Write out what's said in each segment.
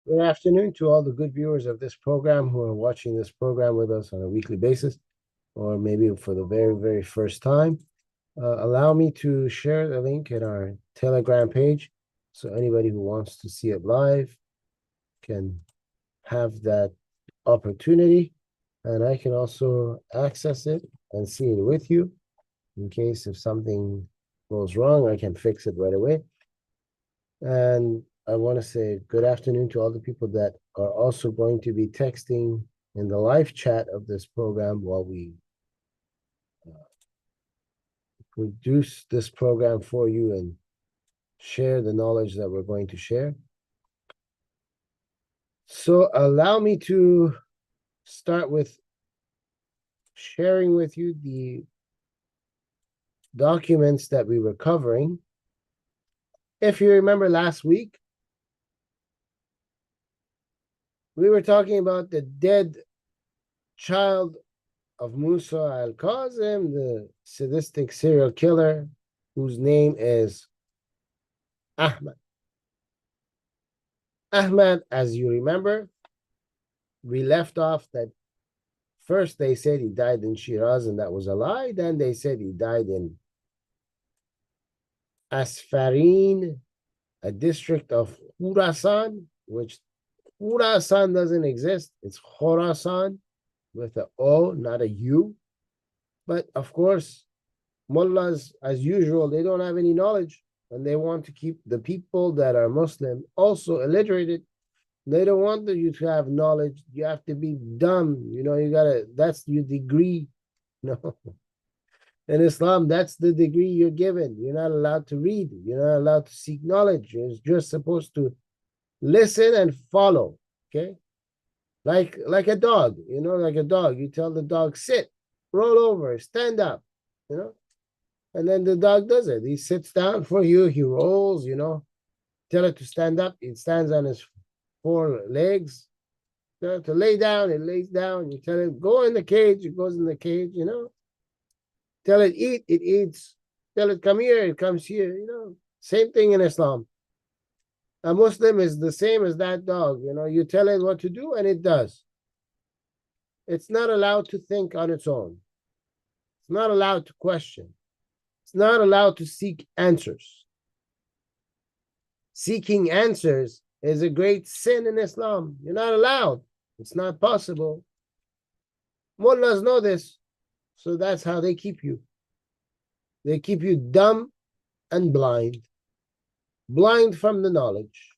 Good afternoon to all the good viewers of this program who are watching this program with us on a weekly basis, or maybe for the very, very first time. Allow me to share the link in our Telegram page so anybody who wants to see it live can have that opportunity. And I can also access it and see it with you in case if something goes wrong, I can fix it right away. And I want to say good afternoon to all the people that are also going to be texting in the live chat of this program while we produce this program for you and share the knowledge that we're going to share. So allow me to start with sharing with you the documents that we were covering. If you remember last week, we were talking about the dead child of Musa al-Kazim, the sadistic serial killer, whose name is Ahmad. Ahmad, as you remember, we left off that first they said he died in Shiraz, and that was a lie. Then they said he died in Asfarin, a district of Khurasan, which Khurasan doesn't exist. It's Khorasan with an O, not a U. But of course, mullahs, as usual, they don't have any knowledge, and they want to keep the people that are Muslim also illiterated. They don't want you to have knowledge. You have to be dumb. You gotta, that's your degree. No. In Islam, that's the degree you're given. You're not allowed to read. You're not allowed to seek knowledge. You're just supposed to listen and follow. Okay? Like a dog, like a dog. You tell the dog, sit, roll over, stand up, and then the dog does it. He sits down for you, he rolls, tell it to stand up, it stands on his four legs. Tell it to lay down, it lays down. You tell it, go in the cage, it goes in the cage, Tell it, eat, it eats. Tell it, come here, it comes here, Same thing in Islam. A Muslim is the same as that dog, You tell it what to do, and it does. It's not allowed to think on its own. It's not allowed to question. It's not allowed to seek answers. Seeking answers is a great sin in Islam. You're not allowed. It's not possible. Mullahs know this, so that's how they keep you. They keep you dumb and blind. Blind from the knowledge.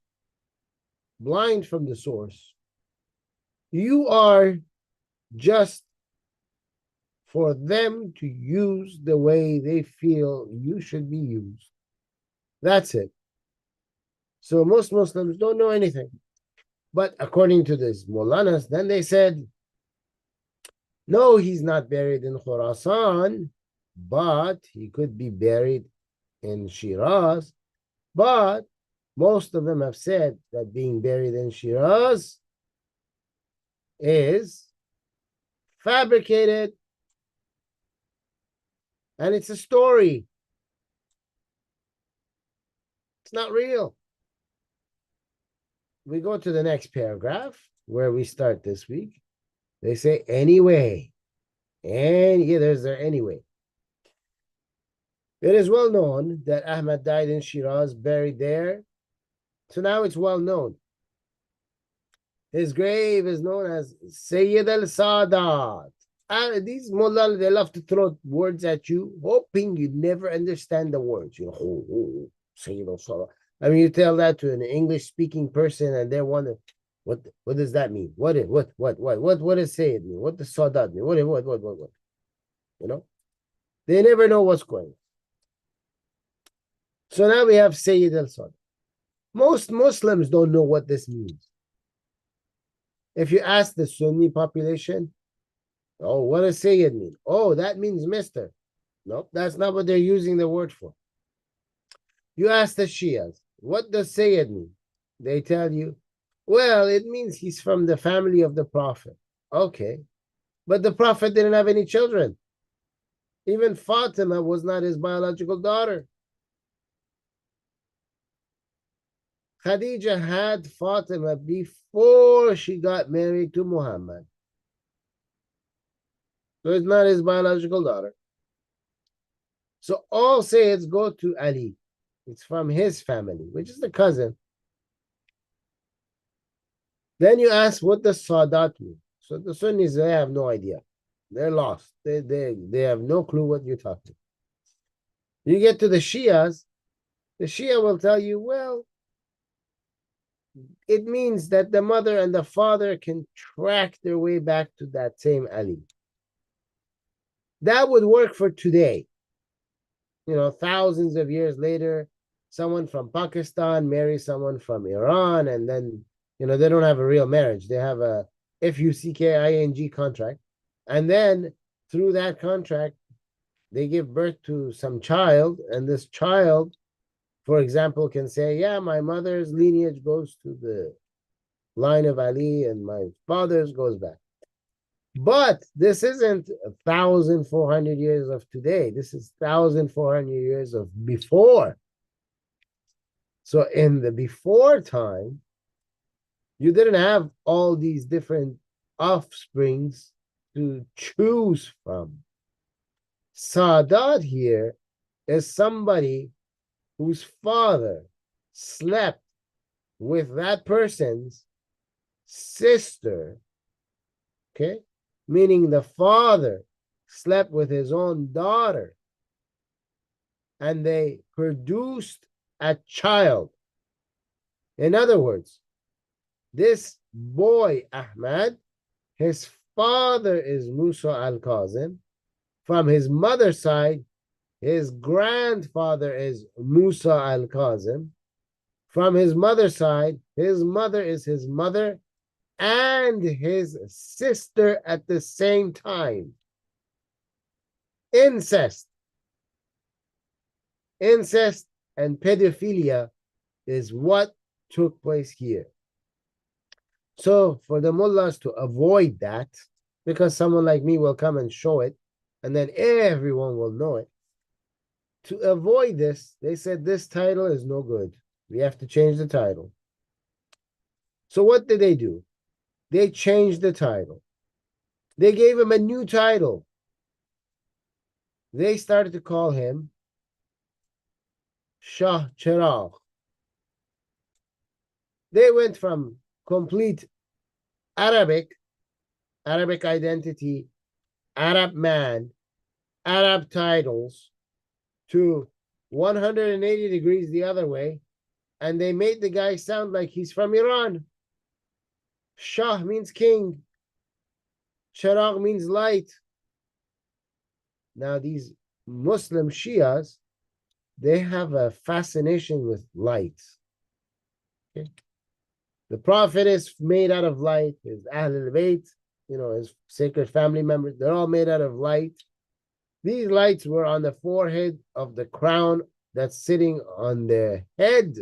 Blind from the source. You are just for them to use the way they feel you should be used. That's it. So most Muslims don't know anything. But according to this Molanas, then they said, no, he's not buried in Khurasan, but he could be buried in Shiraz. But most of them have said that being buried in Shiraz is fabricated, and it's a story. It's not real. We go to the next paragraph where we start this week. They say, anyway. And yeah, there's their anyway. It is well known that Ahmad died in Shiraz, buried there. So now it's well known. His grave is known as Sayyid al-Sadat. And these mullah, they love to throw words at you, hoping you'd never understand the words. Sayyid al-Sadat. I mean, you tell that to an English-speaking person, and they wonder, what does that mean? What does Sayyid mean? What does Sadat mean? What? They never know what's going on. So now we have Sayyid al-Sadat. Most Muslims don't know what this means. If you ask the Sunni population, oh, what does Sayyid mean? Oh, that means mister. Nope, that's not what they're using the word for. You ask the Shias, what does Sayyid mean? They tell you, well, it means he's from the family of the Prophet. Okay, but the Prophet didn't have any children. Even Fatima was not his biological daughter. Khadija had Fatima before she got married to Muhammad. So it's not his biological daughter. So all Sayyids go to Ali. It's from his family, which is the cousin. Then you ask, what does Sadat mean? So the Sunnis, they have no idea. They're lost. They have no clue what you're talking. You get to the Shias, the Shia will tell you, well, it means that the mother and the father can track their way back to that same Ali. That would work for today. You know, thousands of years later, someone from Pakistan marries someone from Iran, and then, you know, they don't have a real marriage. They have a FUCKING contract. And then through that contract, they give birth to some child, and this child, for example, can say, yeah, my mother's lineage goes to the line of Ali, and my father's goes back. But this isn't 1,400 years of today. This is 1,400 years of before. So in the before time, you didn't have all these different offsprings to choose from. Sadat here is somebody whose father slept with that person's sister, okay? Meaning the father slept with his own daughter, and they produced a child. In other words, this boy, Ahmad, his father is Musa al-Kazim. From his mother's side, his grandfather is Musa al-Kazim. From his mother's side, his mother is his mother and his sister at the same time. Incest. Incest and pedophilia is what took place here. So for the mullahs to avoid that, because someone like me will come and show it, and then everyone will know it. To avoid this, they said this title is no good. We have to change the title. So what did they do? They changed the title. They gave him a new title. They started to call him Shah Chiragh. They went from complete Arabic identity, Arab man, Arab titles, to 180 degrees the other way, and they made the guy sound like he's from Iran. Shah means king. Chiragh means light. Now these Muslim Shias, they have a fascination with light. Okay? The Prophet is made out of light. His Ahlul Bayt, you know, his sacred family members, they're all made out of light. These lights were on the forehead of the crown that's sitting on the head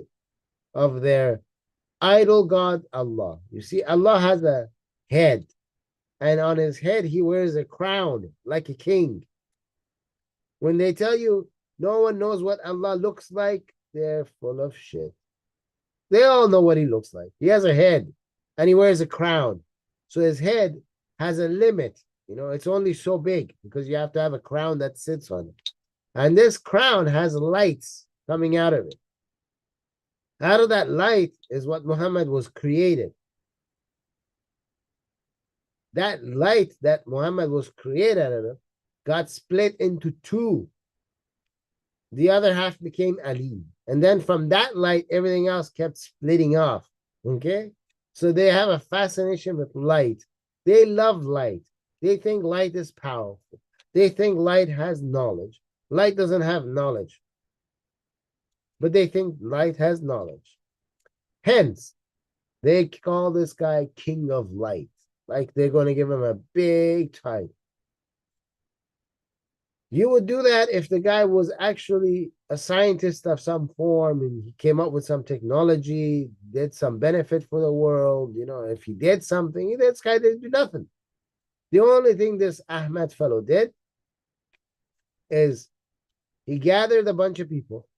of their idol god, Allah. You see, Allah has a head, and on his head, he wears a crown like a king. When they tell you no one knows what Allah looks like, they're full of shit. They all know what he looks like. He has a head, and he wears a crown. So his head has a limit. You know, it's only so big because you have to have a crown that sits on it. And this crown has lights coming out of it. Out of that light is what Muhammad was created. That light that Muhammad was created out of got split into two. The other half became Ali. And then from that light, everything else kept splitting off. Okay? So they have a fascination with light. They love light. They think light is powerful. They think light has knowledge. Light doesn't have knowledge. But they think light has knowledge. Hence, they call this guy King of Light. Like they're going to give him a big title. You would do that if the guy was actually a scientist of some form and he came up with some technology, did some benefit for the world. You know, if he did something, this guy didn't do nothing. The only thing this Ahmad fellow did is he gathered a bunch of people,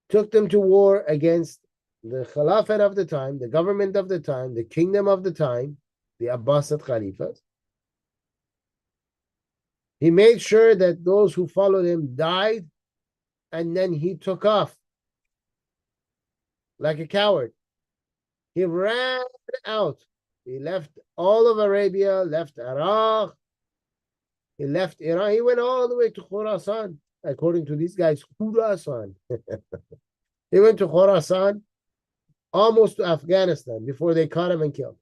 took them to war against the Khilafat of the time, the government of the time, the kingdom of the time, the Abbasid Khalifas. He made sure that those who followed him died, and then he took off like a coward. He ran out. He left all of Arabia, left Iraq, he left Iran. He went all the way to Khorasan, according to these guys, Khorasan. He went to Khorasan, almost to Afghanistan, before they caught him and killed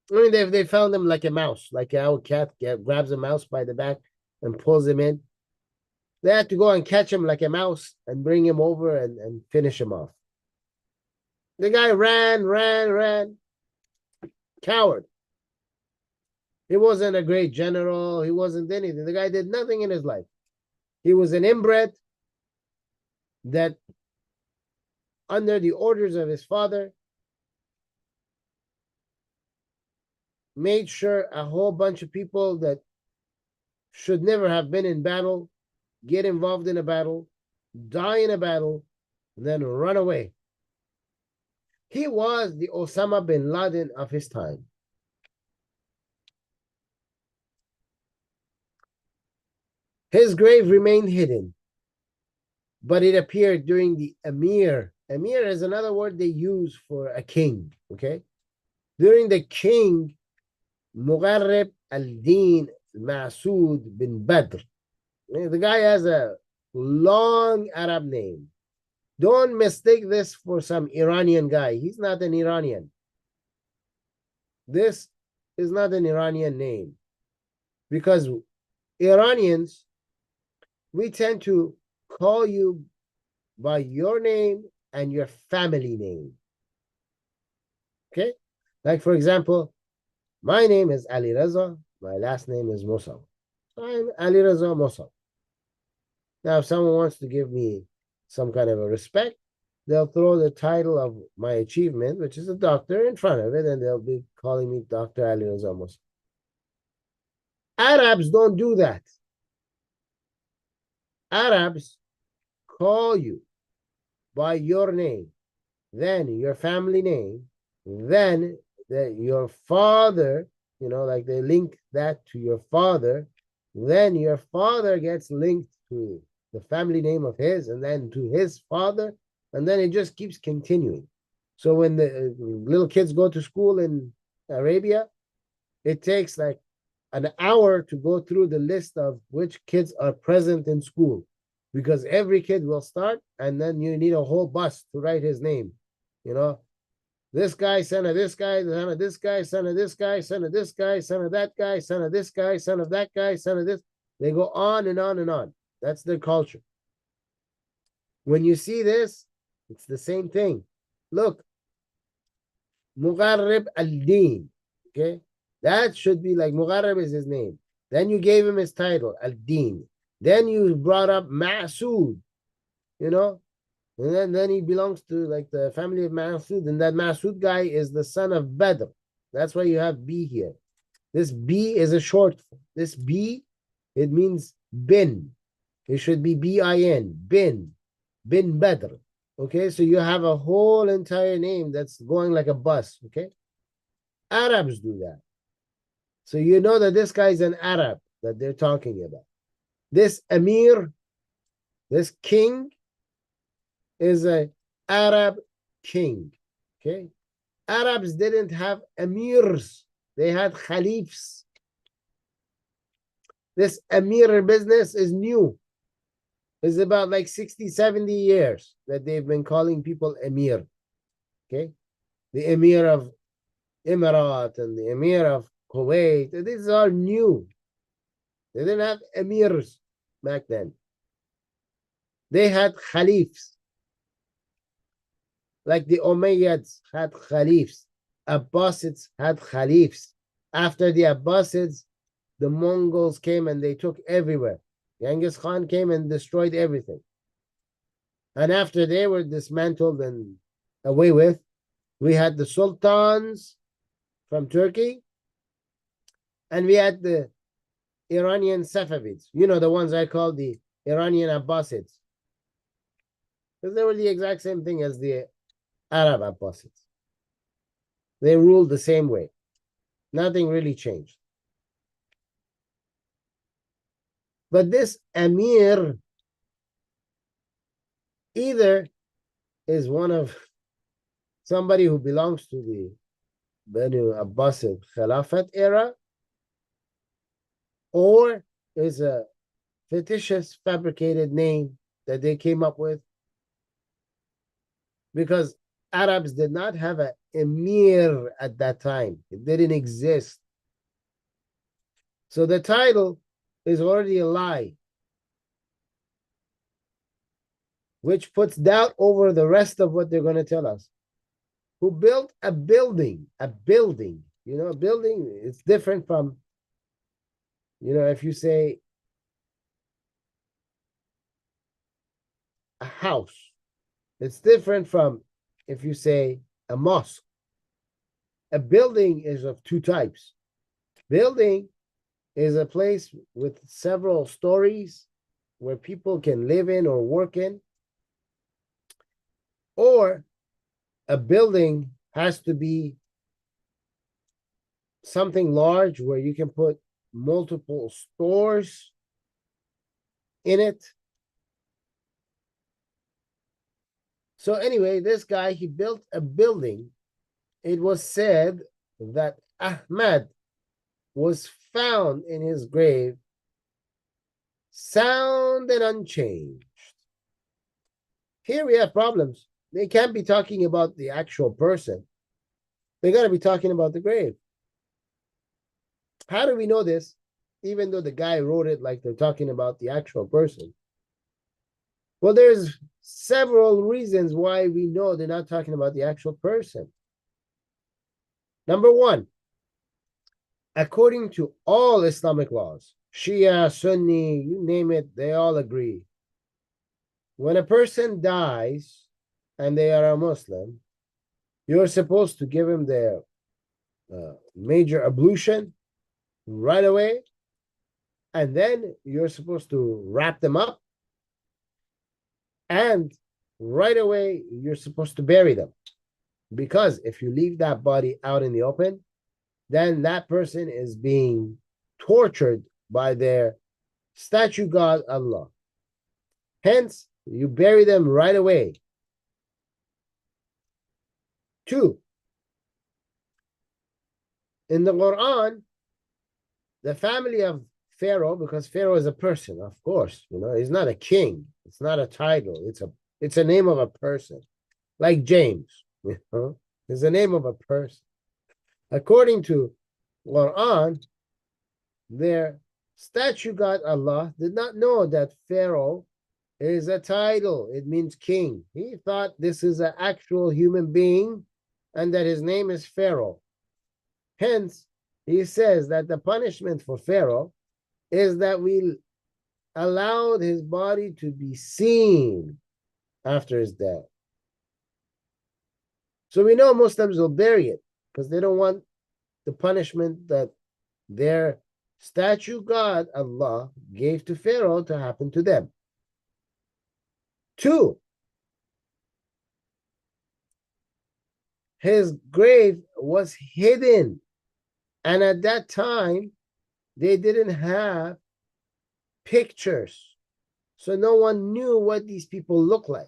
him. I mean, they found him like a mouse, like our cat grabs a mouse by the back and pulls him in. They had to go and catch him like a mouse and bring him over and finish him off. The guy ran. Coward. He wasn't a great general. He wasn't anything. The guy did nothing in his life. He was an inbred that, under the orders of his father, made sure a whole bunch of people that should never have been in battle get involved in a battle, die in a battle, and then run away. He was the Osama bin Laden of his time. His grave remained hidden, but it appeared during the Emir. Emir is another word they use for a king, okay? During the king, Mugharrib al-Din Masood bin Badr. The guy has a long Arab name. Don't mistake this for some Iranian guy. He's not an Iranian. This is not an Iranian name. Because Iranians, we tend to call you by your name and your family name. Okay? Like, for example, my name is Alireza. My last name is Musa. I'm Alireza Mossavat. Now, if someone wants to give me some kind of a respect, they'll throw the title of my achievement, which is a doctor, in front of it, and they'll be calling me Dr. Alireza Mossavat. Arabs don't do that. Arabs call you by your name, then your family name, then your father, like they link that to your father, then your father gets linked to the family name of his, and then to his father, and then it just keeps continuing. So when the little kids go to school in Arabia, it takes like an hour to go through the list of which kids are present in school, because every kid will start, and then you need a whole bus to write his name. This guy, son of this guy, son of this guy, son of this guy, son of this guy, son of that guy, son of this guy, son of that guy, son of this. They go on and on and on. That's their culture. When you see this, it's the same thing. Look, Mugharrib al-Din, okay? That should be like, Mugharrib is his name. Then you gave him his title, al-Din. Then you brought up Masood, and then he belongs to like the family of Masood, and that Masood guy is the son of Badr. That's why you have B here. This B is a short form. This B, it means bin. It should be B-I-N, bin Badr. Okay, so you have a whole entire name that's going like a bus, okay? Arabs do that. So you know that this guy's an Arab that they're talking about. This Emir, this king, is an Arab king, okay? Arabs didn't have emirs. They had khalifs. This Emir business is new. It's about like 60, 70 years that they've been calling people Emir, okay? The Emir of Emirat and the Emir of Kuwait. These are new. They didn't have Emirs back then. They had Khalifs. Like the Umayyads had Khalifs. Abbasids had Khalifs. After the Abbasids, the Mongols came and they took everywhere. Genghis Khan came and destroyed everything. And after they were dismantled and away with, we had the Sultans from Turkey, and we had the Iranian Safavids, the ones I call the Iranian Abbasids. because they were the exact same thing as the Arab Abbasids. They ruled the same way. Nothing really changed. But this Amir either is one of somebody who belongs to the Banu Abbasid Khilafat era, or is a fictitious, fabricated name that they came up with, because Arabs did not have an emir at that time. It didn't exist. So the title is already a lie, which puts doubt over the rest of what they're going to tell us. Who built a building? A building. You know, a building is different from, you know, if you say a house, it's different from if you say a mosque. A building is of two types. Building is a place with several stories where people can live in or work in. Or a building has to be something large where you can put multiple stores in it. So anyway, this guy, he built a building. It was said that Ahmad was found in his grave, sound and unchanged. Here we have problems. They can't be talking about the actual person. They got to be talking about the grave. How do we know this? Even though the guy wrote it like they're talking about the actual person. Well, there's several reasons why we know they're not talking about the actual person. Number one, according to all Islamic laws, Shia, Sunni, you name it, they all agree. When a person dies and they are a Muslim, you're supposed to give him their major ablution right away, and then you're supposed to wrap them up, and right away you're supposed to bury them, because if you leave that body out in the open, then that person is being tortured by their statue god Allah. Hence, you bury them right away. 2, in the Quran, the family of Pharaoh, because Pharaoh is a person, of course, you know, he's not a king. It's not a title. It's a name of a person, like James. You know, it's the name of a person. According to Quran, their statue god Allah did not know that Pharaoh is a title. It means king. He thought this is an actual human being and that his name is Pharaoh. Hence, he says that the punishment for Pharaoh is that we allowed his body to be seen after his death. So we know Muslims will bury it because they don't want the punishment that their statue god Allah gave to Pharaoh to happen to them. 2, his grave was hidden, and at that time they didn't have pictures, so no one knew what these people look like.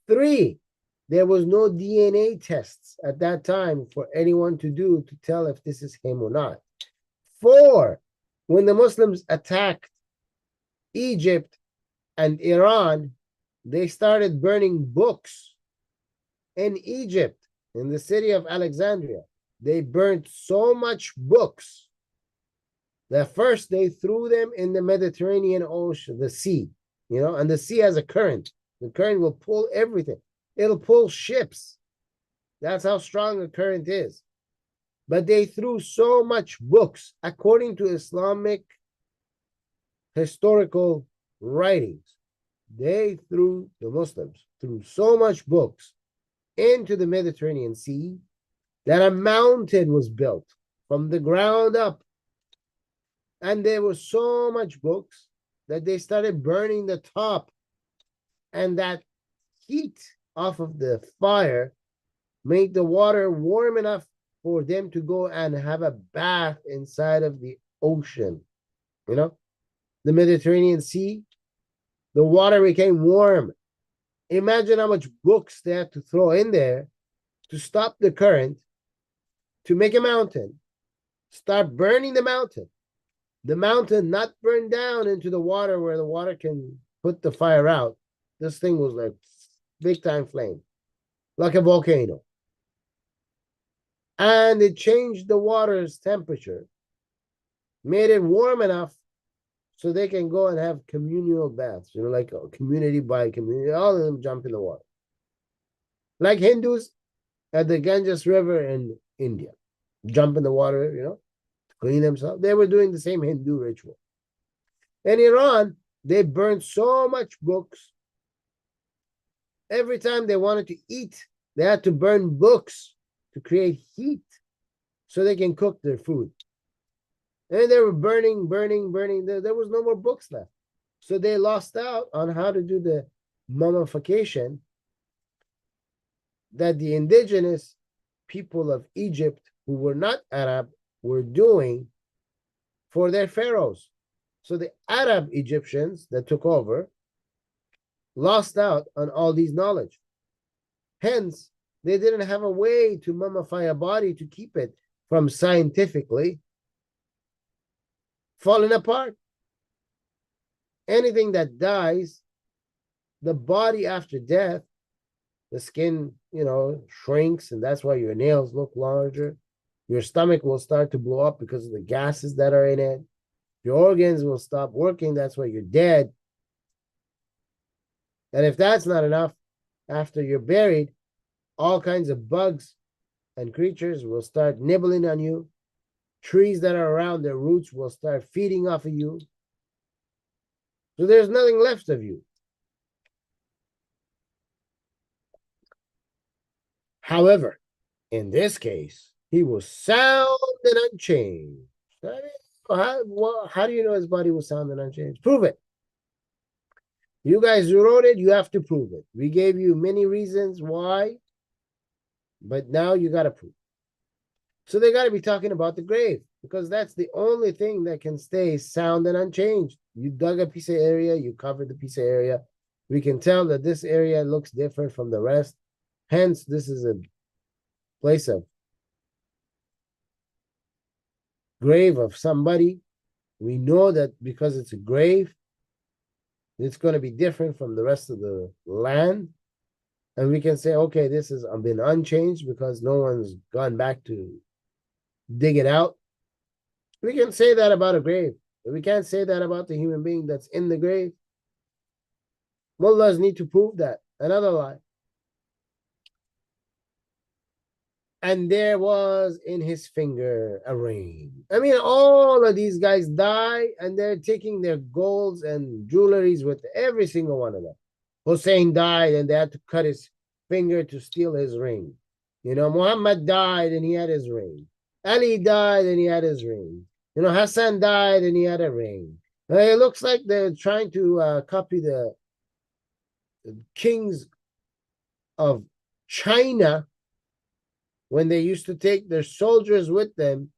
3, there was no DNA tests at that time for anyone to do to tell if this is him or not. 4, when the Muslims attacked Egypt and Iran, they started burning books in Egypt, in the city of Alexandria. They burnt so much books that first they threw them in the Mediterranean Ocean, the sea, you know, and the sea has a current. The current will pull everything. It'll pull ships. That's how strong the current is. But they threw so much books, according to Islamic historical writings. The Muslims threw so much books into the Mediterranean Sea that a mountain was built from the ground up. And there was so much books that they started burning the top. And that heat off of the fire, make the water warm enough for them to go and have a bath inside of the ocean. You know, the Mediterranean Sea, the water became warm. Imagine how much books they had to throw in there to stop the current, to make a mountain, start burning the mountain. The mountain not burn down into the water where the water can put the fire out. This thing was like big time flame, like a volcano. And it changed the water's temperature, made it warm enough so they can go and have communal baths, you know, like community by community, all of them jump in the water. Like Hindus at the Ganges River in India, jump in the water, you know, to clean themselves. They were doing the same Hindu ritual. In Iran, they burned so much books. Every time they wanted to eat, they had to burn books to create heat so they can cook their food. And they were burning. There was no more books left. So they lost out on how to do the mummification that the indigenous people of Egypt, who were not Arab, were doing for their pharaohs. So the Arab Egyptians that took over lost out on all these knowledge. Hence, they didn't have a way to mummify a body to keep it from scientifically falling apart. Anything that dies, the body after death, the skin, you know, shrinks, and that's why your nails look larger. Your stomach will start to blow up because of the gases that are in it. Your organs will stop working. That's why you're dead. And if that's not enough, after you're buried, all kinds of bugs and creatures will start nibbling on you. Trees that are around, their roots will start feeding off of you. So there's nothing left of you. However, in this case, he was sound and unchanged. How do you know his body was sound and unchanged? Prove it. You guys who wrote it, you have to prove it. We gave you many reasons why, but now you got to prove. So they got to be talking about the grave, because that's the only thing that can stay sound and unchanged. You dug a piece of area, you covered the piece of area. We can tell that this area looks different from the rest. Hence, this is a place of grave of somebody. We know that because it's a grave, it's going to be different from the rest of the land. And we can say, okay, this has been unchanged because no one's gone back to dig it out. We can say that about a grave, but we can't say that about the human being that's in the grave. Mullahs need to prove that. Another lie. And there was in his finger a ring. I mean, all of these guys die, and they're taking their golds and jewelries with every single one of them. Hussein died, and they had to cut his finger to steal his ring. You know, Muhammad died, and he had his ring. Ali died, and he had his ring. You know, Hassan died, and he had a ring. It looks like they're trying to copy the kings of China. When they used to take their soldiers with them,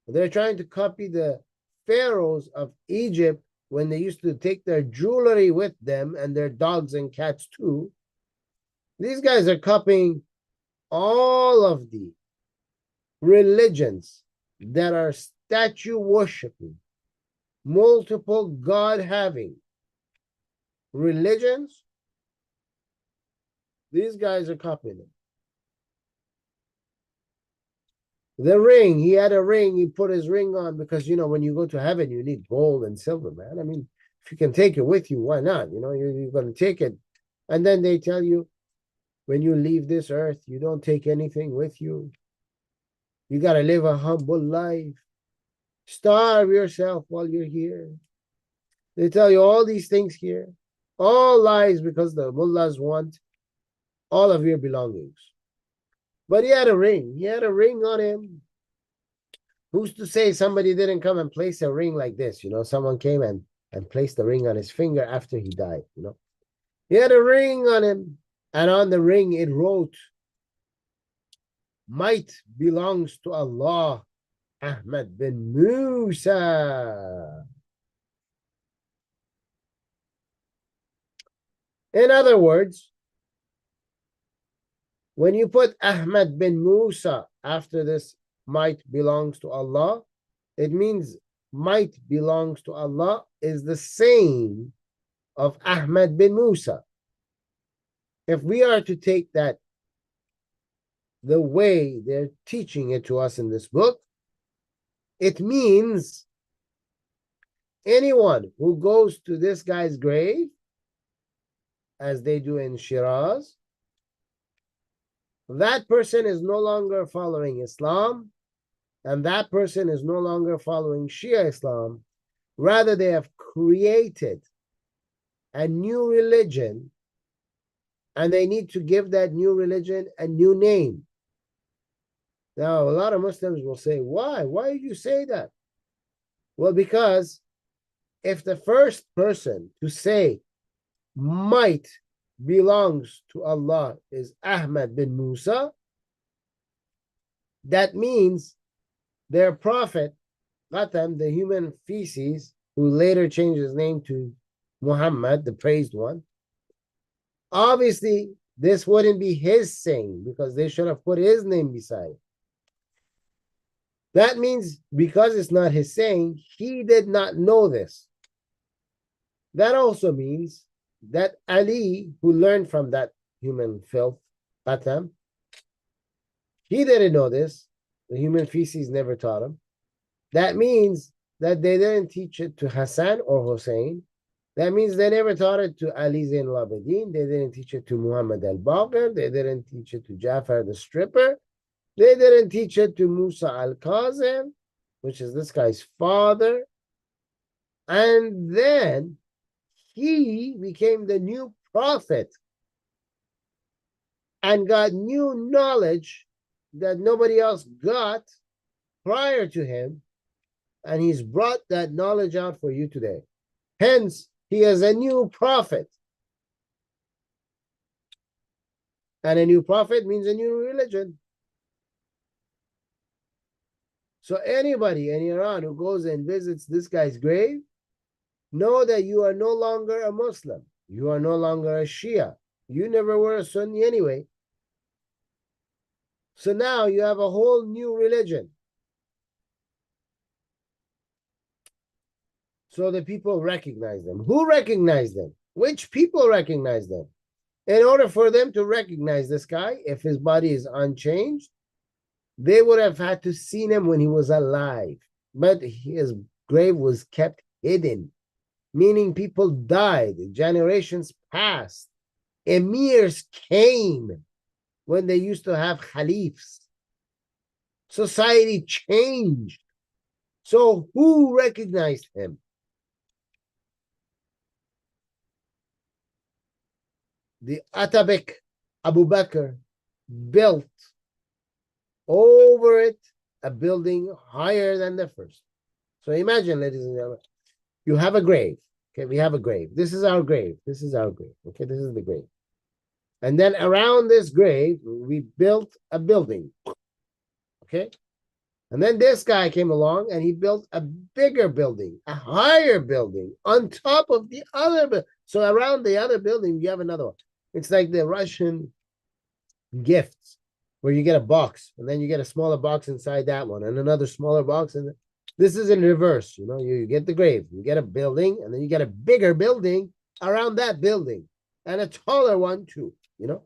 they're trying to copy the pharaohs of Egypt when they used to take their jewelry with them and their dogs and cats too. These guys are copying all of the religions that are statue worshiping, multiple God having religions. These guys are copying them. The ring, he had a ring, he put his ring on because, you know, when you go to heaven, you need gold and silver, man. I mean, if you can take it with you, why not? You know, you're going to take it. And then they tell you, when you leave this earth, you don't take anything with you. You got to live a humble life. Starve yourself while you're here. They tell you all these things here. All lies because the mullahs want all of your belongings. But he had a ring. He had a ring on him. Who's to say somebody didn't come and place a ring like this? You know, someone came and placed the ring on his finger after he died, you know. He had a ring on him. And on the ring it wrote, might belongs to Allah, Ahmad bin Musa. In other words, when you put Ahmad bin Musa after this might belongs to Allah, it means might belongs to Allah is the same of Ahmad bin Musa. If we are to take that the way they're teaching it to us in this book, it means anyone who goes to this guy's grave, as they do in Shiraz, that person is no longer following Islam, and that person is no longer following Shia Islam. Rather, they have created a new religion, and they need to give that new religion a new name. Now, a lot of Muslims will say, why? Why did you say that? Well, because if the first person to say might belongs to Allah is Ahmad bin Musa, that means their prophet, Qatam, the human feces, who later changed his name to Muhammad, the praised one, obviously this wouldn't be his saying because they should have put his name beside it. That means because it's not his saying, he did not know this. That also means that Ali, who learned from that human filth, Qatam, he didn't know this. The human feces never taught him. That means that they didn't teach it to Hassan or Hussein. That means they never taught it to Ali Zain al-Abidin. They didn't teach it to Muhammad al-Baqir. They didn't teach it to Jafar the stripper. They didn't teach it to Musa al-Kazim, which is this guy's father. And then he became the new prophet and got new knowledge that nobody else got prior to him. And he's brought that knowledge out for you today. Hence, he is a new prophet. And a new prophet means a new religion. So anybody in Iran who goes and visits this guy's grave, know that you are no longer a Muslim. You are no longer a Shia. You never were a Sunni anyway. So now you have a whole new religion. So the people recognize them. Who recognized them? Which people recognize them? In order for them to recognize this guy, if his body is unchanged, they would have had to see him when he was alive. But his grave was kept hidden, meaning people died, generations passed, emirs came when they used to have caliphs. Society changed. So who recognized him? The Atabek Abu Bakr built over it a building higher than the first. So imagine, ladies and gentlemen, you have a grave. Okay, we have a grave. This is our grave. This is our grave. Okay, this is the grave. And then around this grave, we built a building. Okay. And then this guy came along and he built a bigger building, a higher building on top of the other building. So around the other building, you have another one. It's like the Russian gifts where you get a box and then you get a smaller box inside that one and another smaller box. And this is in reverse. You know, you get the grave, you get a building, and then you get a bigger building around that building and a taller one too. You know,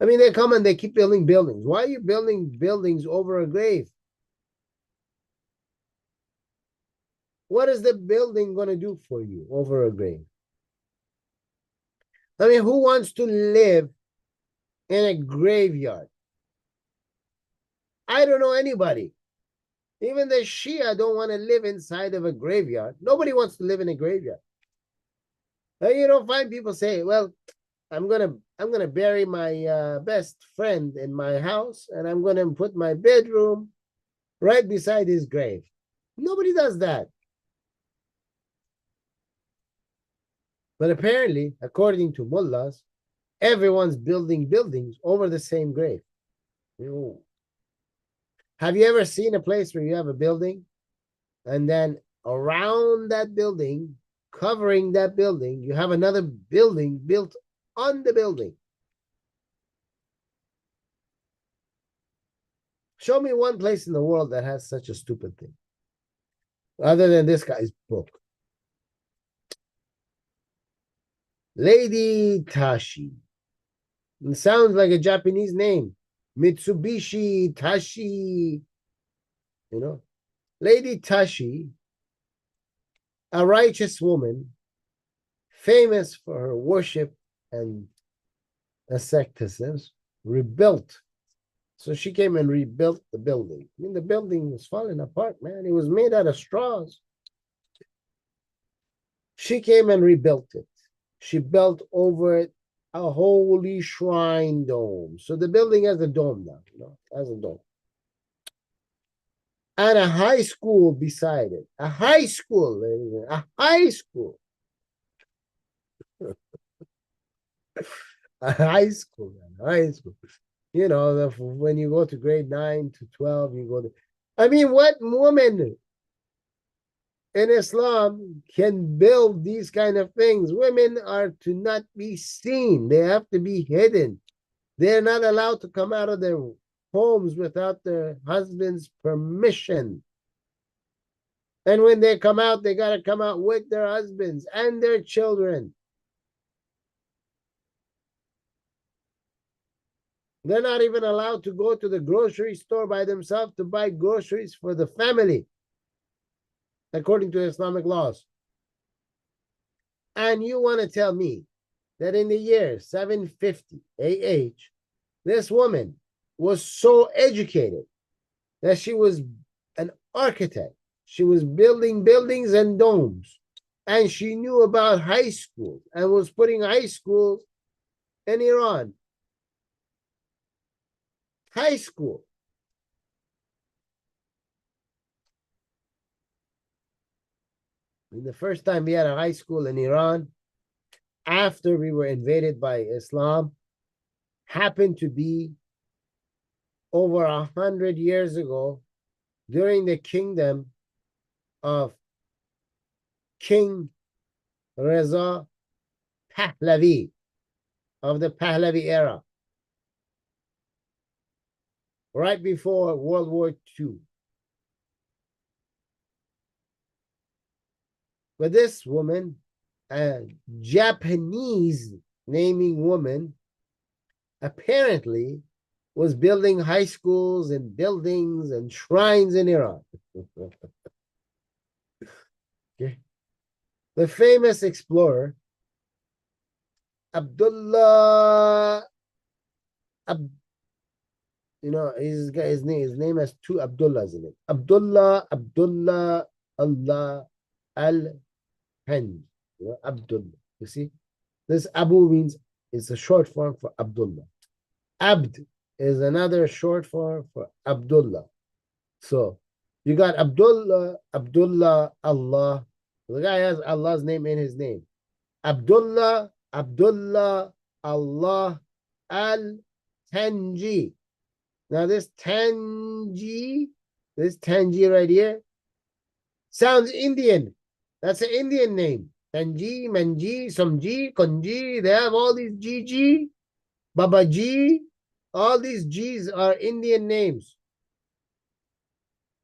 I mean, they come and they keep building buildings. Why are you building buildings over a grave? What is the building going to do for you over a grave? I mean, who wants to live in a graveyard? I don't know anybody. Even the Shia don't want to live inside of a graveyard. Nobody wants to live in a graveyard. You don't find people say, well, I'm gonna bury my best friend in my house, and I'm gonna put my bedroom right beside his grave. Nobody does that. But apparently, according to mullahs, everyone's building buildings over the same grave. Have you ever seen a place where you have a building and then around that building, covering that building, you have another building built on the building? Show me one place in the world that has such a stupid thing, other than this guy's book. Lady Tashi. It sounds like a Japanese name. Mitsubishi Tashi. You know, Lady Tashi, a righteous woman, famous for her worship and asceticism, rebuilt. So she came and rebuilt the building. I mean, the building was falling apart, man. It was made out of straws. She came and rebuilt it. She built over it a holy shrine dome. So the building has a dome now, you know, has a dome. And a high school beside it. A high school, ladies and gentlemen, a high school. A high school, man, high school. You know, when you go to grade 9 to 12, you go to... I mean, what woman in Islam can build these kind of things? Women are to not be seen. They have to be hidden. They're not allowed to come out of their homes without their husband's permission. And when they come out, they got to come out with their husbands and their children. They're not even allowed to go to the grocery store by themselves to buy groceries for the family, according to Islamic laws. And you want to tell me that in the year 750 AH, this woman was so educated that she was an architect. She was building buildings and domes. And she knew about high schools and was putting high schools in Iran. High school. And the first time we had a high school in Iran, after we were invaded by Islam, happened to be over 100 years ago during the kingdom of King Reza Pahlavi of the Pahlavi era, right before World War II. But this woman, a Japanese naming woman, apparently was building high schools and buildings and shrines in Iran. Okay. The famous explorer, Abdullah, you know, his name has two Abdullahs in it. Abdullah, Allah, Al-Hanj. You know, Abdullah. You see? This Abu means it's a short form for Abdullah. Abd is another short form for Abdullah. So you got Abdullah, Allah. The guy has Allah's name in his name. Abdullah, Allah, Al-Tanji. Now this Tanji right here sounds Indian. That's an Indian name. Tanji, Manji, Samji, Kunji. They have all these GG, Babaji. All these G's are Indian names.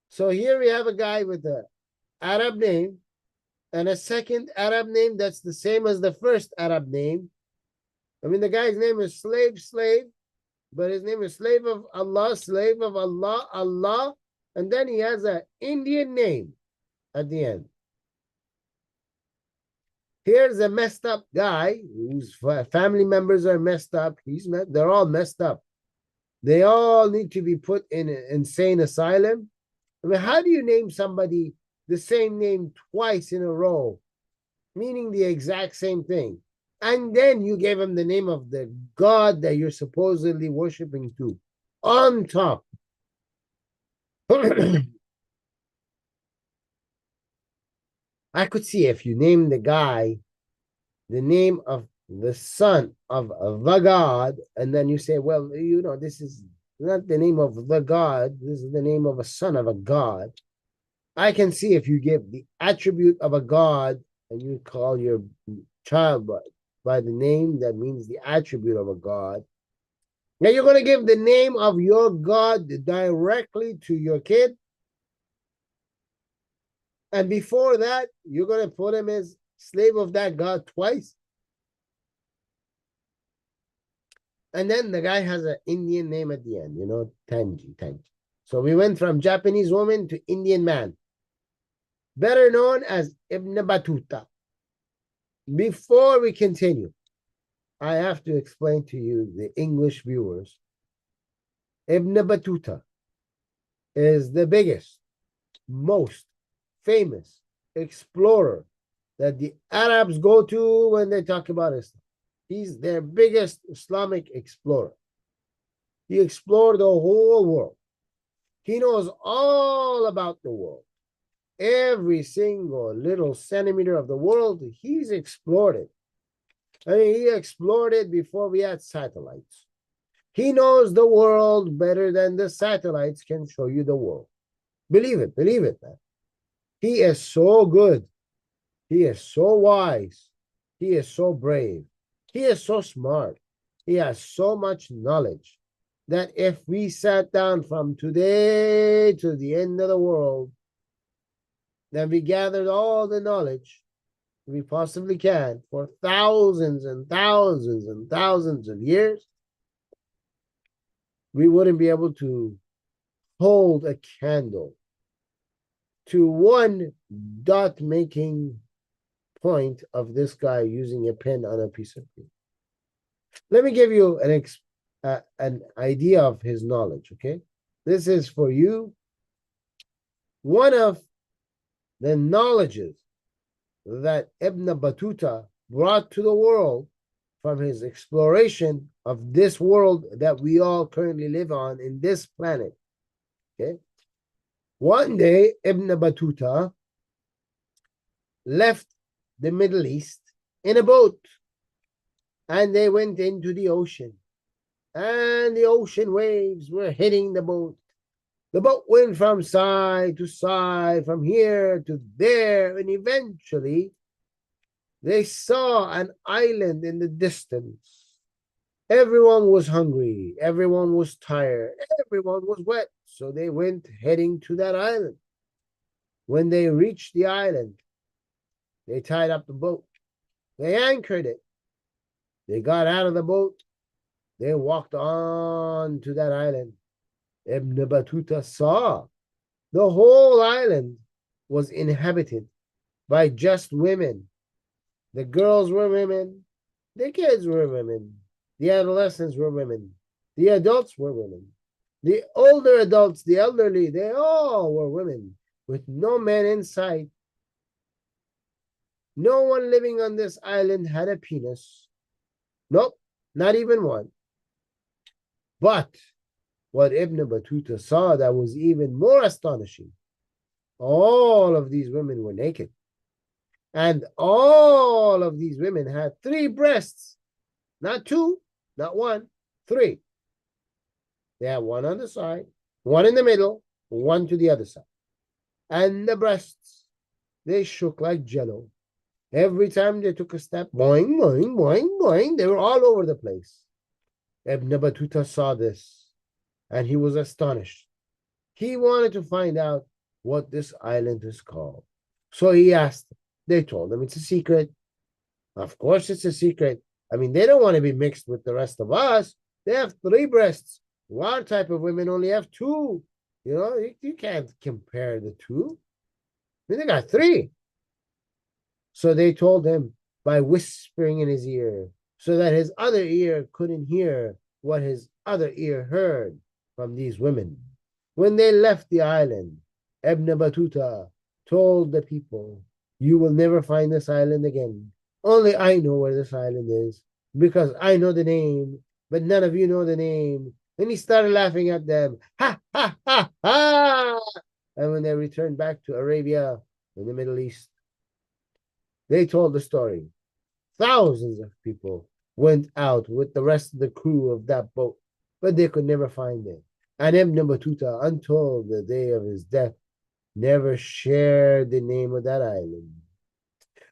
So here we have a guy with an Arab name and a second Arab name that's the same as the first Arab name. I mean, the guy's name is slave, but his name is slave of Allah, Allah, and then he has an Indian name at the end. Here's a messed up guy whose family members are messed up. They're all messed up. They all need to be put in an insane asylum. I mean, how do you name somebody the same name twice in a row, meaning the exact same thing? And then you gave him the name of the God that you're supposedly worshiping to on top. I could see if you name the guy the name of the son of the God, and then you say, well, this is not the name of the God, this is the name of a son of a God. I can see if you give the attribute of a God and you call your child by the name that means the attribute of a God. Now you're going to give the name of your God directly to your kid. And before that, you're going to put him as slave of that God twice. And then the guy has an Indian name at the end, Tanji. So we went from Japanese woman to Indian man, better known as Ibn Battuta. Before we continue, I have to explain to you, the English viewers, Ibn Battuta is the biggest, most famous explorer that the Arabs go to when they talk about Islam. He's their biggest Islamic explorer. He explored the whole world. He knows all about the world. Every single little centimeter of the world, he's explored it. I mean, he explored it before we had satellites. He knows the world better than the satellites can show you the world. Believe it, man. He is so good. He is so wise. He is so brave. He is so smart. He has so much knowledge that if we sat down from today to the end of the world, then we gathered all the knowledge we possibly can for thousands and thousands and thousands of years, we wouldn't be able to hold a candle to one dot making point of this guy using a pen on a piece of paper. Let me give you an idea of his knowledge, okay? This is for you. One of the knowledges that Ibn Battuta brought to the world from his exploration of this world that we all currently live on in this planet, okay? One day, Ibn Battuta left the Middle East in a boat, and they went into the ocean, and the ocean waves were hitting the boat. The boat went from side to side, from here to there, and eventually they saw an island in the distance. Everyone was hungry, everyone was tired, everyone was wet, so they went heading to that island. When they reached the island, they tied up the boat. They anchored it. They got out of the boat. They walked on to that island. Ibn Battuta saw the whole island was inhabited by just women. The girls were women. The kids were women. The adolescents were women. The adults were women. The older adults, the elderly, they all were women with no men in sight. No one living on this island had a penis. Nope, not even one. But what Ibn Battuta saw that was even more astonishing, all of these women were naked. And all of these women had 3 breasts. Not 2, not 1, 3. They had 1 on the side, 1 in the middle, 1 to the other side. And the breasts, they shook like jello. Every time they took a step, boing, boing, boing, boing, they were all over the place. Ibn Battuta saw this, and he was astonished. He wanted to find out what this island is called. So he asked them. They told him it's a secret. Of course it's a secret. I mean, they don't want to be mixed with the rest of us. They have 3 breasts. Our type of women only have 2. You can't compare the 2. I mean, they got 3. So they told him by whispering in his ear so that his other ear couldn't hear what his other ear heard from these women. When they left the island, Ibn Battuta told the people, you will never find this island again. Only I know where this island is because I know the name, but none of you know the name. And he started laughing at them. Ha, ha, ha, ha. And when they returned back to Arabia in the Middle East, they told the story. thousands of people went out with the rest of the crew of that boat, but they could never find it. And Ibn Battuta, until the day of his death, never shared the name of that island.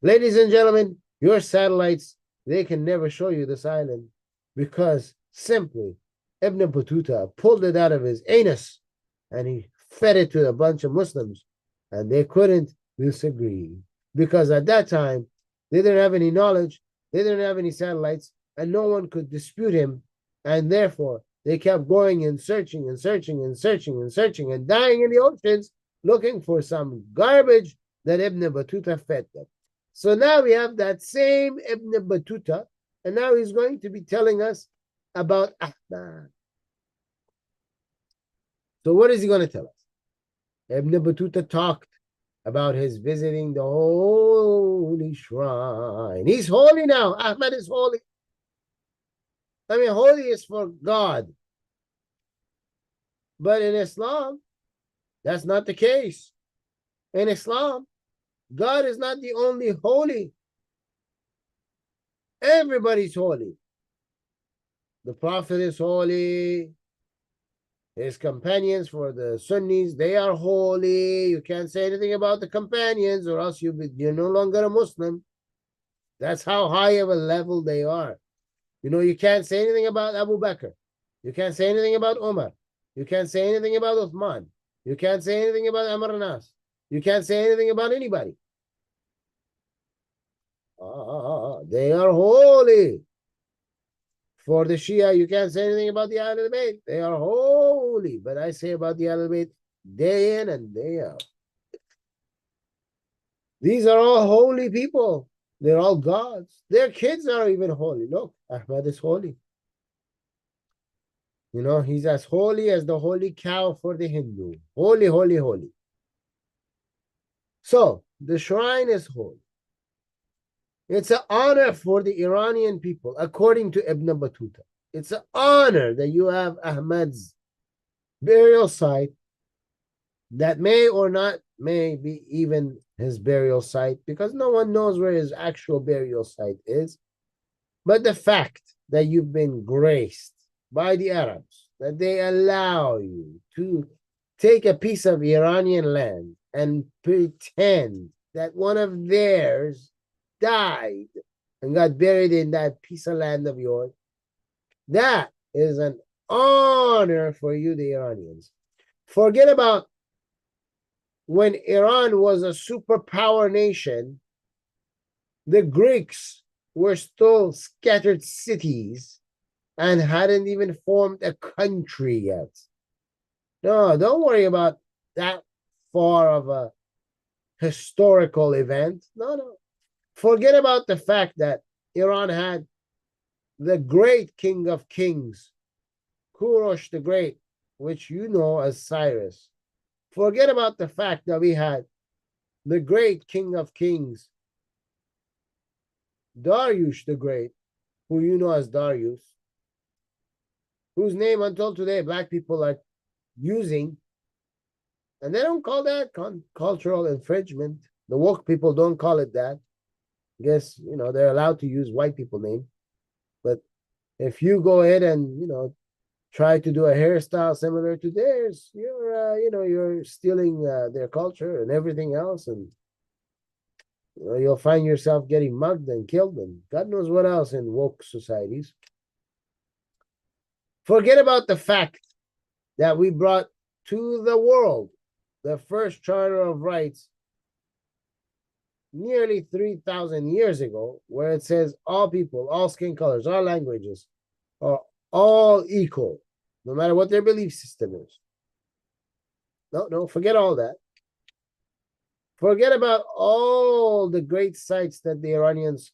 Ladies and gentlemen, your satellites, they can never show you this island because simply Ibn Battuta pulled it out of his anus and he fed it to a bunch of Muslims, and they couldn't disagree because at that time they didn't have any knowledge, they didn't have any satellites, and no one could dispute him, and therefore they kept going and searching and searching and searching and searching and dying in the oceans looking for some garbage that Ibn Battuta fed them. So now we have that same Ibn Battuta, and now he's going to be telling us about Ahmad. So what is he going to tell us? Ibn Battuta talked about his visiting the holy shrine. He's holy now. Ahmad is holy. I mean, holy is for God. But in Islam, that's not the case. In Islam, God is not the only holy. Everybody's holy. The Prophet is holy. His companions for the Sunnis, they are holy. You can't say anything about the companions or else you're no longer a Muslim. That's how high of a level they are. You know, you can't say anything about Abu Bakr. You can't say anything about Umar. You can't say anything about Uthman. You can't say anything about Amr Nas. You can't say anything about anybody. They are holy. For the Shia, you can't say anything about the Ahlul Bayt. They are holy. But I say about the Ahlul Bayt day in and day out. These are all holy people. They're all gods. Their kids are even holy. Look, Ahmad is holy. You know, he's as holy as the holy cow for the Hindu. Holy, holy, holy. So, the shrine is holy. It's an honor for the Iranian people, according to Ibn Battuta. It's an honor that you have Ahmad's burial site that may or not may be even his burial site, because no one knows where his actual burial site is. But the fact that you've been graced by the Arabs, that they allow you to take a piece of Iranian land and pretend that one of theirs died and got buried in that piece of land of yours, that is an honor for you, the Iranians. Forget about when Iran was a superpower nation, the Greeks were still scattered cities and hadn't even formed a country yet. No, don't worry about that far of a historical event. No. Forget about the fact that Iran had the great king of kings, Kurosh the Great, which you know as Cyrus. Forget about the fact that we had the great king of kings, Darius the Great, who you know as Darius, whose name until today black people are using, and they don't call that cultural infringement. The woke people don't call it that. I guess, you know, they're allowed to use white people name. But if you go ahead and, you know, try to do a hairstyle similar to theirs, you're stealing their culture and everything else, and you'll find yourself getting mugged and killed and God knows what else in woke societies. Forget about the fact that we brought to the world the first Charter of Rights nearly 3,000 years ago, where it says all people, all skin colors, all languages are all equal, no matter what their belief system is. No, forget all that. Forget about all the great sites that the Iranians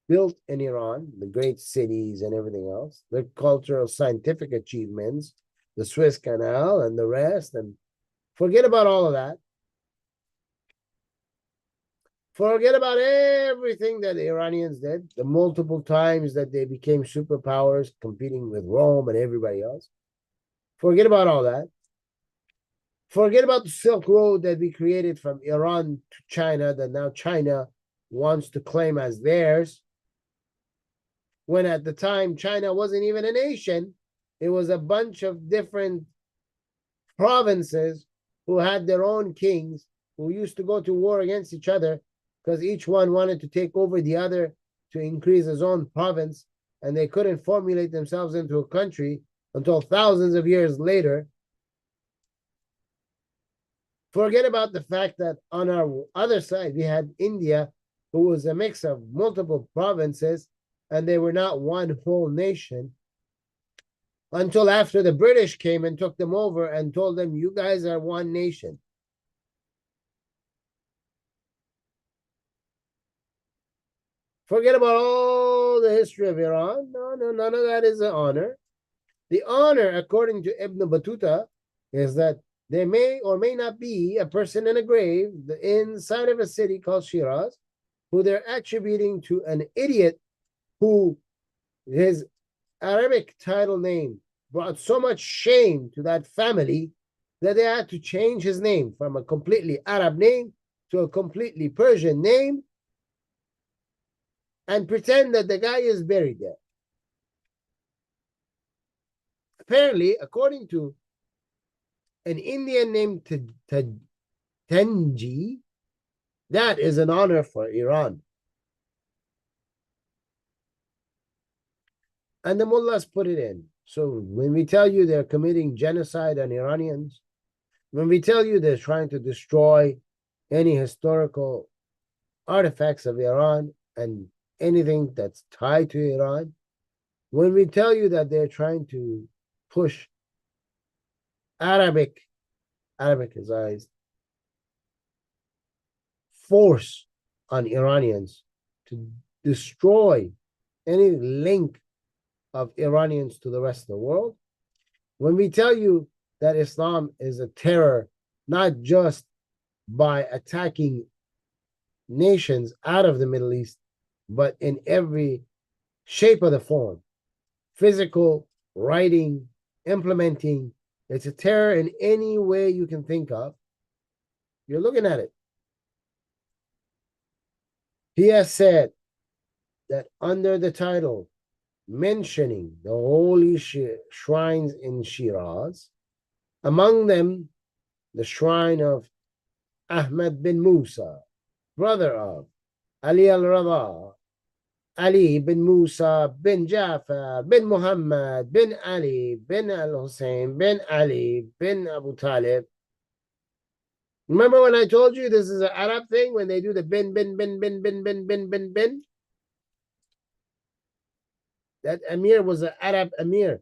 built in Iran, the great cities and everything else, the cultural scientific achievements, the Suez Canal and the rest, and forget about all of that. Forget about everything that the Iranians did, the multiple times that they became superpowers competing with Rome and everybody else. Forget about all that. Forget about the Silk Road that we created from Iran to China, that now China wants to claim as theirs. when at the time China wasn't even a nation. It was a bunch of different provinces who had their own kings who used to go to war against each other because each one wanted to take over the other to increase his own province, and they couldn't formulate themselves into a country until thousands of years later. Forget about the fact that on our other side, we had India, who was a mix of multiple provinces, and they were not one whole nation until after the British came and took them over and told them, you guys are one nation. Forget about all the history of Iran. No, none of that is an honor. The honor, according to Ibn Battuta, is that there may or may not be a person in a grave inside of a city called Shiraz who they're attributing to an idiot who his Arabic title name brought so much shame to that family that they had to change his name from a completely Arab name to a completely Persian name and pretend that the guy is buried there. Apparently, according to an Indian named Tenji, that is an honor for Iran. And the mullahs put it in. So when we tell you they're committing genocide on Iranians, when we tell you they're trying to destroy any historical artifacts of Iran and anything that's tied to Iran, when we tell you that they're trying to push Arabicized force on Iranians to destroy any link of Iranians to the rest of the world, when we tell you that Islam is a terror, not just by attacking nations out of the Middle East, but in every shape of the form, physical, writing, implementing, it's a terror in any way you can think of. You're looking at it. He has said that under the title mentioning the holy shrines in Shiraz, among them the shrine of Ahmad bin Musa, brother of Ali al-Rada, Ali bin Musa bin Jafar bin Muhammad bin Ali bin al-Hussein bin Ali bin Abu Talib. Remember when I told you this is an Arab thing when they do the bin. That Amir was an Arab Amir,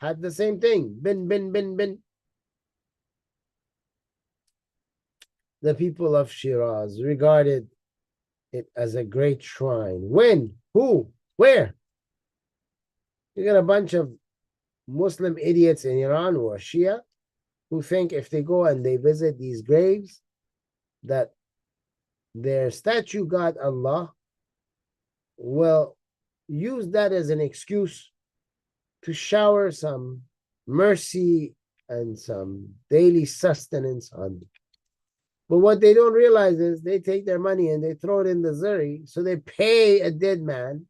had the same thing. Bin. The people of Shiraz regarded it as a great shrine. When? Who? Where? You got a bunch of Muslim idiots in Iran who are Shia who think if they go and they visit these graves that their statue god Allah will use that as an excuse to shower some mercy and some daily sustenance on them. But what they don't realize is they take their money and they throw it in the zuri, so they pay a dead man,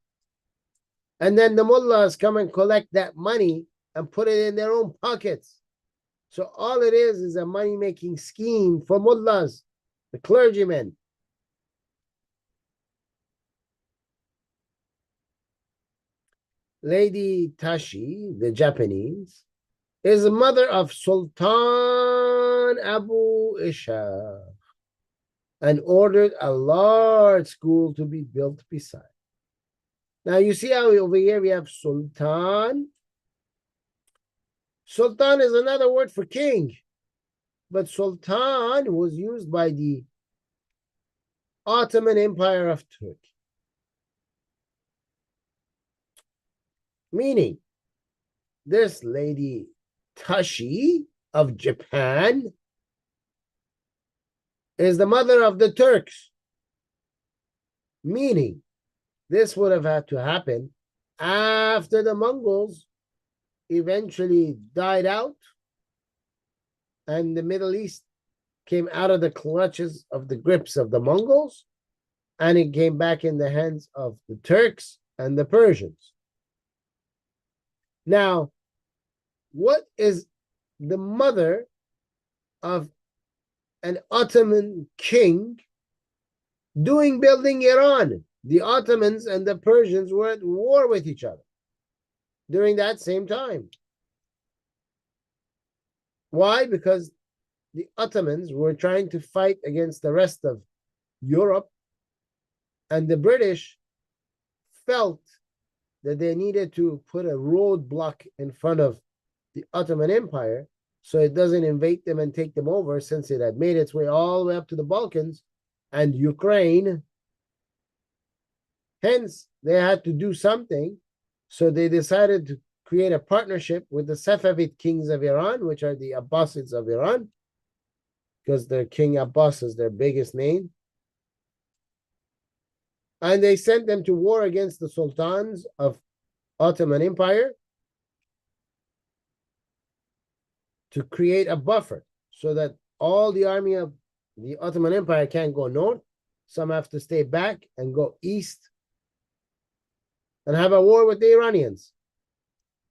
and then the mullahs come and collect that money and put it in their own pockets. So all it is a money-making scheme for mullahs, the clergymen. Lady Tashi, the Japanese, is the mother of Sultan Abu Ishaq and ordered a large school to be built beside. Now you see how over here we have Sultan. Sultan is another word for king, but Sultan was used by the Ottoman Empire of Turkey. Meaning, this lady Tashi of Japan is the mother of the Turks. Meaning, this would have had to happen after the Mongols eventually died out and the Middle East came out of the clutches of the grips of the Mongols, and it came back in the hands of the Turks and the Persians. Now, what is the mother of an Ottoman king doing building Iran? The Ottomans and the Persians were at war with each other during that same time. Why? Because the Ottomans were trying to fight against the rest of Europe, and the British felt that they needed to put a roadblock in front of the Ottoman Empire so it doesn't invade them and take them over, since it had made its way all the way up to the Balkans and Ukraine. Hence, they had to do something. So they decided to create a partnership with the Safavid kings of Iran, which are the Abbasids of Iran, because their King Abbas is their biggest name. And they sent them to war against the sultans of Ottoman Empire to create a buffer so that all the army of the Ottoman Empire can't go north. Some have to stay back and go east and have a war with the Iranians.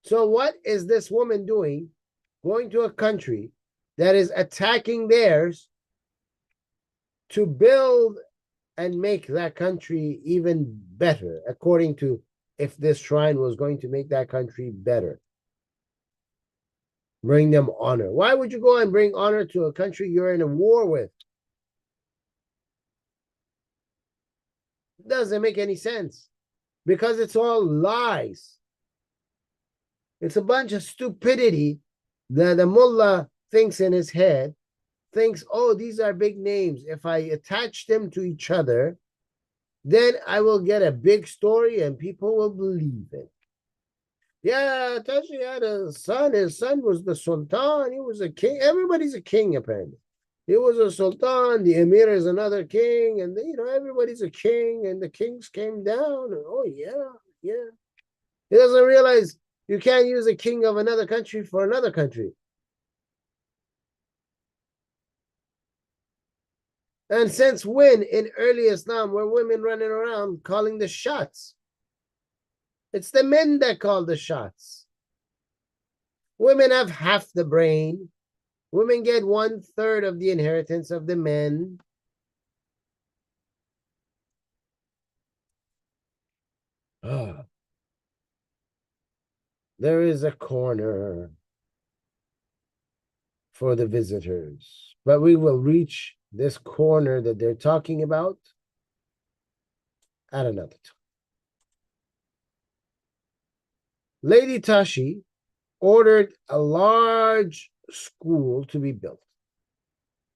So what is this woman doing, going to a country that is attacking theirs to build and make that country even better, according to if this shrine was going to make that country better? Bring them honor. Why would you go and bring honor to a country you're in a war with? It doesn't make any sense, because it's all lies. It's a bunch of stupidity that the mullah thinks in his head, thinks, oh, these are big names. If I attach them to each other, then I will get a big story and people will believe it. Yeah, Tashi had a son. His son was the sultan. He was a king. Everybody's a king, apparently. He was a sultan. The emir is another king. And, everybody's a king. And the kings came down. And, oh, yeah. He doesn't realize you can't use a king of another country for another country. And since when in early Islam were women running around calling the shots? It's the men that call the shots. Women have half the brain. Women get 1/3 of the inheritance of the men. There is a corner for the visitors, but we will reach this corner that they're talking about at another time. Lady Tashi ordered a large school to be built.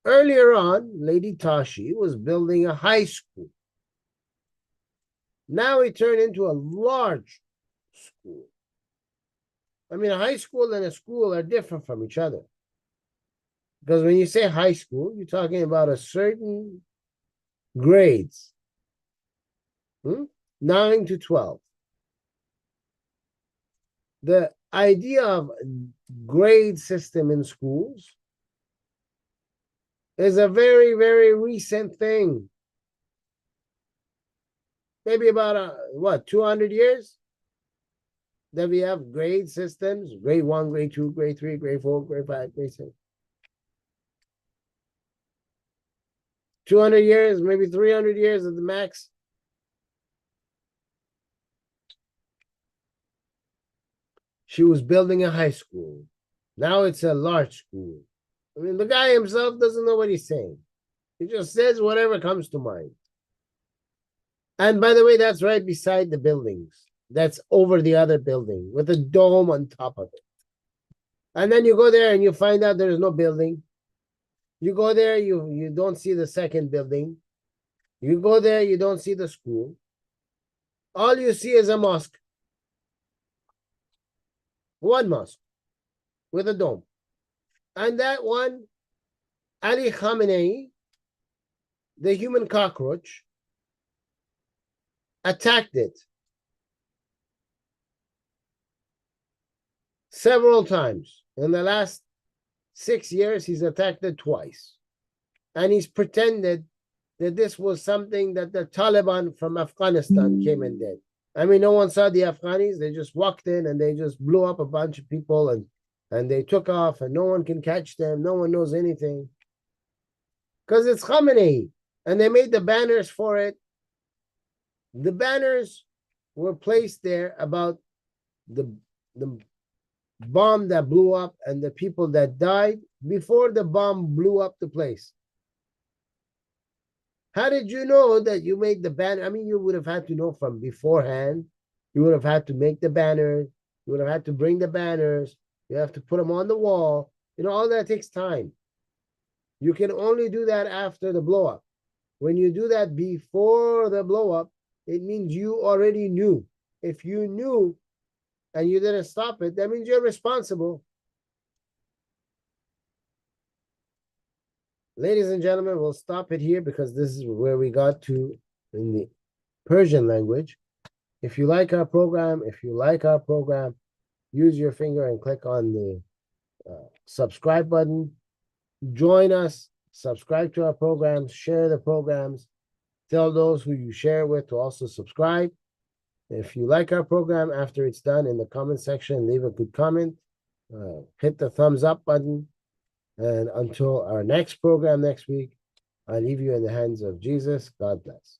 Earlier on, Lady Tashi was building a high school. Now it turned into a large school. I mean, a high school and a school are different from each other. Because when you say high school, you're talking about a certain grades. 9 to 12. The idea of grade system in schools is a very, very recent thing. Maybe about, 200 years that we have grade systems, grade 1, grade 2, grade 3, grade 4, grade 5, grade 6. 200 years, maybe 300 years at the max. She was building a high school. Now it's a large school. I mean, the guy himself doesn't know what he's saying. He just says whatever comes to mind. And by the way, that's right beside the buildings. That's over the other building with a dome on top of it. And then you go there and you find out there's no building. You go there, you don't see the second building. You go there, you don't see the school. All you see is a mosque. One mosque with a dome. And that one, Ali Khamenei, the human cockroach, attacked it several times. In the last 6 years, he's attacked it twice. And he's pretended that this was something that the Taliban from Afghanistan came and did. I mean, no one saw the Afghanis. They just walked in and they just blew up a bunch of people and they took off and no one can catch them. No one knows anything. Because it's Khamenei. And they made the banners for it. The banners were placed there about the bomb that blew up and the people that died before the bomb blew up the place. How did you know that you made the banner? I mean, you would have had to know from beforehand. You would have had to make the banners. You would have had to bring the banners. You have to put them on the wall. You know, all that takes time. You can only do that after the blow up. When you do that before the blow up, it means you already knew. If you knew and you didn't stop it, that means you're responsible. Ladies and gentlemen, we'll stop it here because this is where we got to in the Persian language. If you like our program, use your finger and click on the subscribe button. Join us, subscribe to our programs, share the programs, tell those who you share with to also subscribe. If you like our program, after it's done, in the comment section, leave a good comment, hit the thumbs up button. And until our next program next week, I leave you in the hands of Jesus. God bless.